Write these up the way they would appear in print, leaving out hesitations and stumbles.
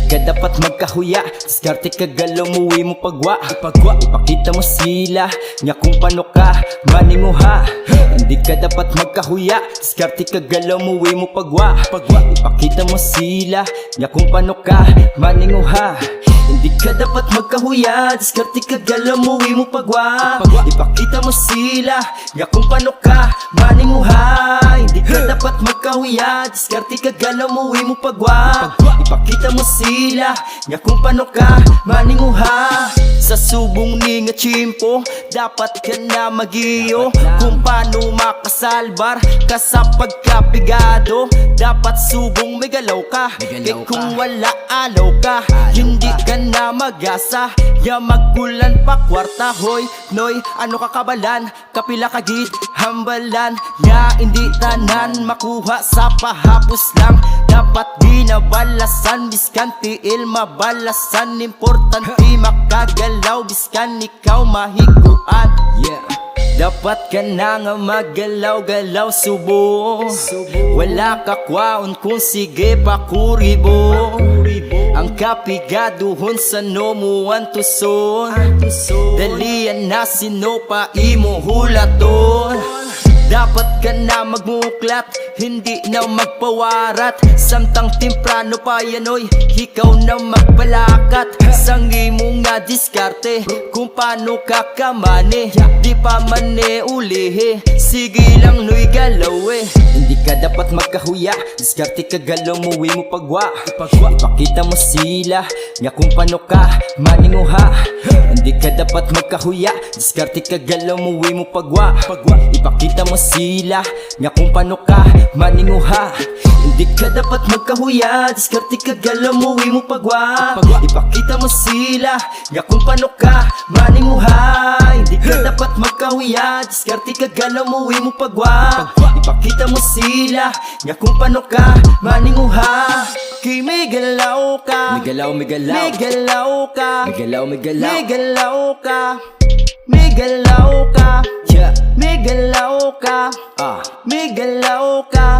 ka dapat magkahuya, diskarte ka galaw muwi mo pagwa. Ipakita mo sila, nga kung paano ka maninguha. Hindi ka dapat magkahuya, diskarte ka galaw muwi mo pagwa. Ipakita mo sila, nga kung paano ka maninguha. Hindi ka dapat magkahuya, diskarte ka galaw muwi mo pagwa. Ipakita mo sila, nga kung paano ka maninguha. Hindi ka dapat magkahuya, diskarte ka galaw muwi mo pagwa. Ipakita mo sila, nga kung paano ka maninguha. Sa subong ni nga chimpo, dapat ka na magiyo. Kung paano makasalbar ka sa pagkapigado. Dapat subong may galaw ka, kay kung wala alaw ka, hindi ka na mag-asa. Ya magkulan pa kwarta, hoy noy, ano kakabalan, kapila kagit hambalan. Nga hindi tanan makuha sa pahapos lang. Dapat ginabalasan, biskan tiil mabalasan. Importante makagalaw, biskan ikaw mahiguan. Dapat ka na nga maggalaw-galaw subo. Wala ka kwaon kung sige pa kuribo. Ang kapigaduhon sa nomuan tuson. Dalian na sino pa imo hulaton. Dapat ka na magmuklat, hindi na magpawarat. Samtang temprano pa yanoy, ikaw na magpalakat. Sangi mo nga diskarte, kung paano ka kamane. Di pa mane ulihe, sige lang noy galaw eh. Hindi ka dapat magkahuya, diskarte ka galaw muwi mo pagwa. Ipakita mo sila, nga kung paano ka maninguha. Hindi ka dapat magkahuya, diskarte ka galaw muwi mo pagwa. Ipakita mo sila, nga kung paano ka maninguha. Hindi ka dapat magkahuya, diskarte ka galaw muwi mo pagwa. Ipakita mo sila, nga kung paano ka maninguha. Hindi ka dapat magkahuya, diskarte ka galaw muwi mo pagwa. Ipakita mo sila, nga kung paano ka maninguha. Kay may galaw ka, may galaw, may galaw, may galaw ka, may galaw, may galaw, may galaw ka, may galaw ka, may galaw ka, may galaw ka,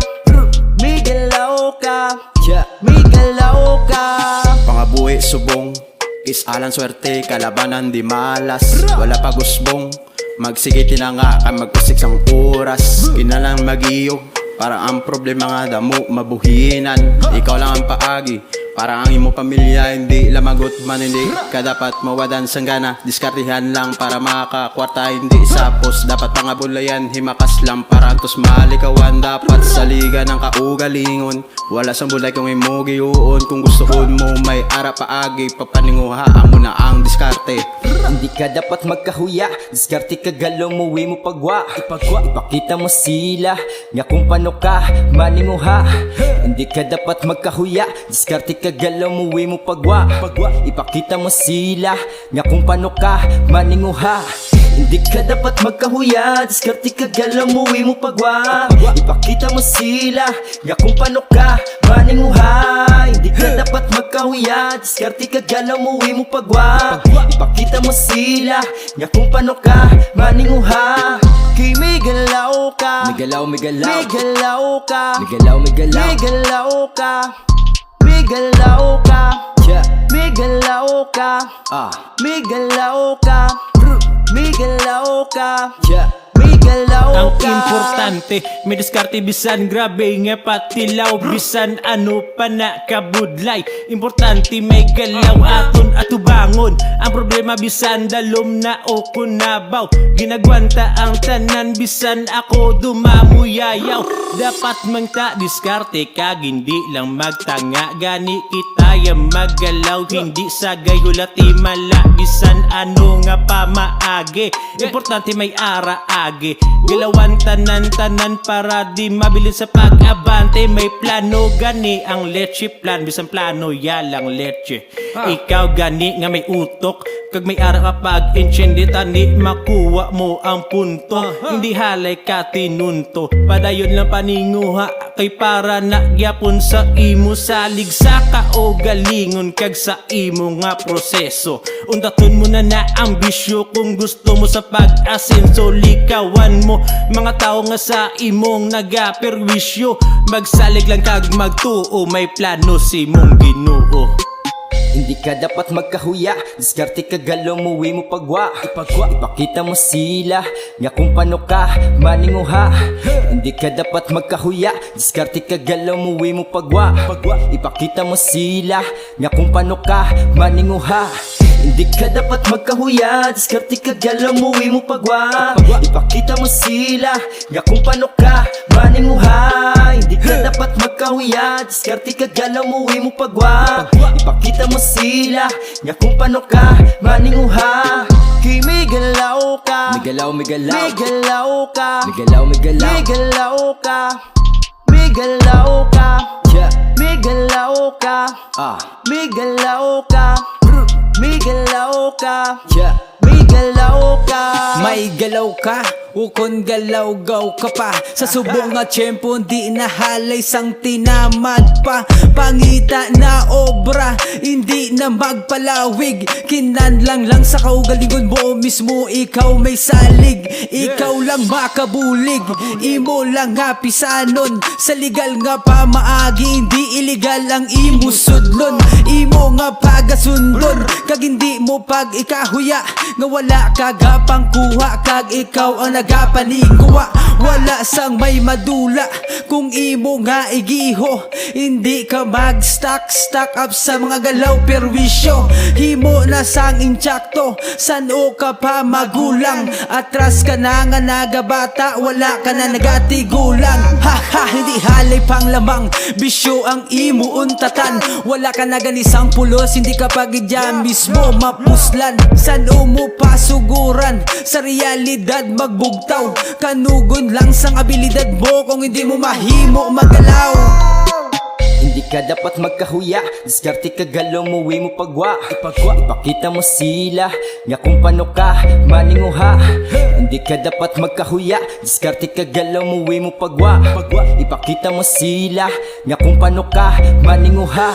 may galaw ka, may galaw ka. Pangabuhi subong, kisalan swerte, kalabanan di malas. Wala pa gusbong, magsigiti na nga ka mag-usik sang oras. Kinalang magiyog, parang ang problema nga damo mabuhinan. Ikaw lang ang paagi, parang ang imo pamilya hindi lamagot man. Hindi ka dapat mawadan sang gana, diskartihan lang para makakwarta. Hindi sapos, dapat pangabulayan, himakas lang para antos malikawan. Dapat sa liga ng kaugalingon, wala sang bulay kung imo giuon. Kung gusto mo may ara paagi, papaninguhaan mo na ang diskarte. Hindi ka dapat magkahuya, diskarte ka galaw muwi mo pagwa. Ipakita mo sila, nga kung paano ka maninguha. Hindi ka dapat magkahuya, diskarte ka galaw muwi mo pagwa. Ipakita mo sila, nga kung paano ka maninguha. Hindi ka dapat magkahuya, diskarte ka galaw muwi mo pagwa. Ipakita mo sila, nga kung paano ka maninguha. Hindi ka dapat magkahuya, diskarte ka galaw muwi mo pagwa. Ipakita mo sila, nga kung paano ka maninguha. Kay may galaw ka, may galaw, may galaw, may galaw ka, may galaw, may galaw, may galaw ka, may galaw ka, may galaw ka, may galaw ka, may galaw ka, may galaw ka. Ang importante, may diskarte bisan grabe nga patilaw. Bisan ano pa na kabudlay, importante may galaw aton atubangon. Ang problema bisan dalom na o kunabaw, ginagwanta ang tanan bisan ako dumamuyayaw. Dapat mangta diskarte kag hindi lang magtanga. Gani kita yung maggalaw, hindi sa gayulati mala. Bisan ano nga pamaagi, importante may ara-agi. Gilawan tanan-tanan para di mabilis sa pag-abante. May plano gani ang leche plan, bisan plano yalang leche. Ikaw gani nga may utok, kag may ara kapag inchendi tani makuha mo ang punto. Hindi halay ka tinunto, padayon lang paninguha kay para nagyapon sa imo salig sa kaugalingon kag sa imo nga proseso. Undaton mo na ang bisyo kung gusto mo sa pag-asenso. Likawan mo mga tao nga sa imong nagaperwisyo. Magsalig lang kag magtuo, may plano si mong Ginoo. Hindi ka dapat magkahuya, diskarte ka galaw mo, uwi mo pagwa. Ipakita mo sila, nga kung paano ka maninguha. Hindi ka dapat magkahuya, diskarte ka galaw mo, uwi mo pagwa. Ipakita mo sila, nga kung paano ka maninguha. Hindi ka dapat magkahuya, diskarte ka galaw mo, uwi mo pagwa. Ipakita mo sila, nga kung paano ka maninguha. Hindi ka dapat magkahuya, diskarte ka galaw mo, uwi mo pagwa. Ipakita mo sila, nga kung paano ka maninguha. Kay may galaw ka, may galaw, may galaw, may galaw ka, may galaw, may galaw, may galaw ka, may galaw ka, may galaw ka, may galaw ka, may galaw ka, may galaw ka. May galaw ka, ukon galaw-gaw ka pa. Sa subong nga tiyempo, di nahalay sang tinamad pa. Pangita na obra, hindi na magpalawig. Kinanlang lang sa kaugalingon mo mismo, ikaw may salig. Ikaw lang makabulig, imo lang nga pisanon. Sa legal nga pa maagi, hindi illegal ang imo sudlon. Imo nga pagasundon, kag hindi mo pag ikahuya. Nga wala kagapang kuha, kag ikaw ang nagapaningkuha. Wala sang may madula, kung imo nga igiho. Hindi ka mag-stack up sa mga galaw perwisyo. Himo na sang intsakto, san o ka pa magulang. Atras ka na nga nagabata, wala ka na nagatigulang. Ha, hindi halay pang lamang, bisyo ang imo untatan. Wala ka na ganisang pulos, hindi ka pagidya mismo mapuslan. San o mo pasuguran, sa realidad magbugtaw. Kanugon lang sang abilidad mo, kung hindi mo mahimo magalaw. Hindi ka dapat magkahuya, diskarte ka galaw mo, uwi mo pagwa. Ipakita mo sila, nga kung paano ka maninguha. Hindi ka dapat magkahuya, diskarte ka galaw mo, uwi mo pagwa. Ipakita mo sila, nga kung paano ka maninguha.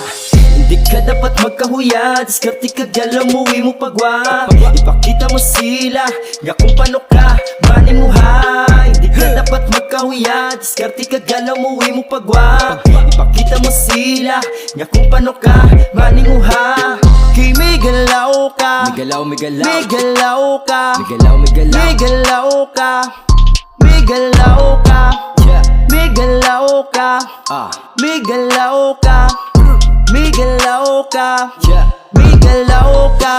Hindi ka dapat magkahuya, diskarte ka galaw mo, uwi mo pagwa. Ipakita mo sila, nga kung paano ka maninguha. Hindi ka dapat magkahuya, diskarte ka galaw mo, uwi mo pagwa. Ipakita mo sila, nga kung paano ka maninguha. Kay may galaw ka, may galaw, may galaw, may galaw ka, may galaw, may galaw, may galaw ka, may galaw ka, may galaw ka, may galaw ka, may galaw ka, may galaw ka.